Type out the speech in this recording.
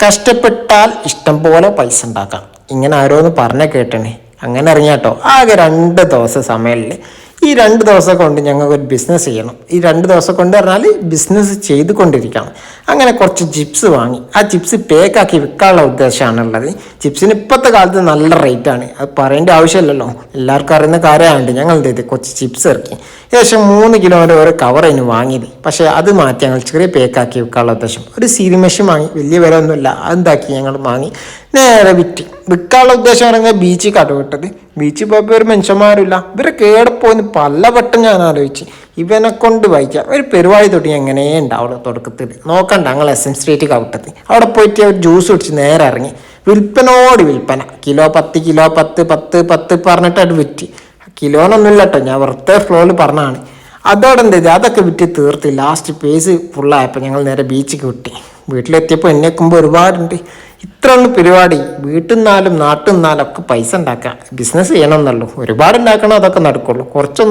കഷ്ടപ്പെട്ടാൽ ഇഷ്ടം പോലെ പൈസ ഉണ്ടാക്കാം. ഇങ്ങനെ ആരോന്ന് പറഞ്ഞ കേട്ടണേ. അങ്ങനെ അറിഞ്ഞാട്ടോ ആകെ 2 ദിവസം സമയമില്ലേ. ഈ 2 ദിവസം കൊണ്ട് ഞങ്ങൾക്ക് ഒരു ബിസിനസ് ചെയ്യണം. ഈ 2 ദിവസം കൊണ്ട് പറഞ്ഞാൽ ബിസിനസ് ചെയ്തുകൊണ്ടിരിക്കണം. അങ്ങനെ കുറച്ച് ചിപ്സ് വാങ്ങി ആ ചിപ്സ് പേക്കാക്കി വിൽക്കാനുള്ള ഉദ്ദേശമാണുള്ളത്. ചിപ്സിന് ഇപ്പോഴത്തെ കാലത്ത് നല്ല റേറ്റാണ്. അത് പറയേണ്ട ആവശ്യമില്ലല്ലോ, എല്ലാവർക്കും അറിയുന്ന കാര്യമായതുകൊണ്ട് ഞങ്ങൾ എന്ത് ചെയ്ത് കുറച്ച് ചിപ്സ് ഇറക്കി. ഏകദേശം 3 കിലോൻ്റെ ഒരു കവർ അതിന് വാങ്ങിയത്. പക്ഷേ അത് മാറ്റി ഞങ്ങൾ ചെറിയ പേക്കാക്കി വിൽക്കാനുള്ള ഉദ്ദേശം. ഒരു സീലിംഗ് മെഷീൻ വാങ്ങി, വലിയ വില ഒന്നുമില്ല. അതെന്താക്കി ഞങ്ങൾ വാങ്ങി നേരെ വിൽക്കാനുള്ള ഉദ്ദേശം പറയുന്നത് ബീച്ചിൽ കട വിട്ടത്. ബീച്ചിൽ പോയപ്പോൾ ഒരു മനുഷ്യന്മാരില്ല. ഇവരെ കേടപ്പോയിന്ന് പലവട്ടം ഞാൻ ആലോചിച്ച്. ഇവനെ കൊണ്ട് വായിക്കാം ഒരു പരിപാടി തൊട്ട് എങ്ങനെ ഉണ്ടാവുള്ളൂ. തുടക്കത്തിൽ നോക്കണ്ട, ഞങ്ങൾ SM സ്ട്രീറ്റ് കവിട്ടത് അവിടെ പോയിട്ട് ഒരു ജ്യൂസ് കുടിച്ച് നേരെ ഇറങ്ങി. വിൽപ്പന കിലോ 10 കിലോ 10 പറഞ്ഞിട്ട് അത് വിറ്റ്. കിലോനൊന്നുമില്ല കേട്ടോ, ഞാൻ വെറുതെ ഫ്ലോയിൽ പറഞ്ഞാണ്. അതോടെ എന്ത് ചെയ്ത് അതൊക്കെ വിറ്റ് തീർത്ത് ലാസ്റ്റ് പേസ് ഫുള്ളായപ്പോൾ ഞങ്ങൾ നേരെ ബീച്ചിൽ വിട്ടി. വീട്ടിലെത്തിയപ്പോൾ എന്നെക്കുമ്പോൾ ഒരുപാടുണ്ട്. ഇത്രയുള്ള പരിപാടി. വീട്ടിൽ നിന്നാലും നാട്ടിൽ നിന്നാലും ഒക്കെ പൈസ ഉണ്ടാക്കാം. ബിസിനസ് ചെയ്യണമെന്നല്ലോ, ഒരുപാട് ഉണ്ടാക്കണം, അതൊക്കെ നടക്കുള്ളൂ. കുറച്ചൊന്നും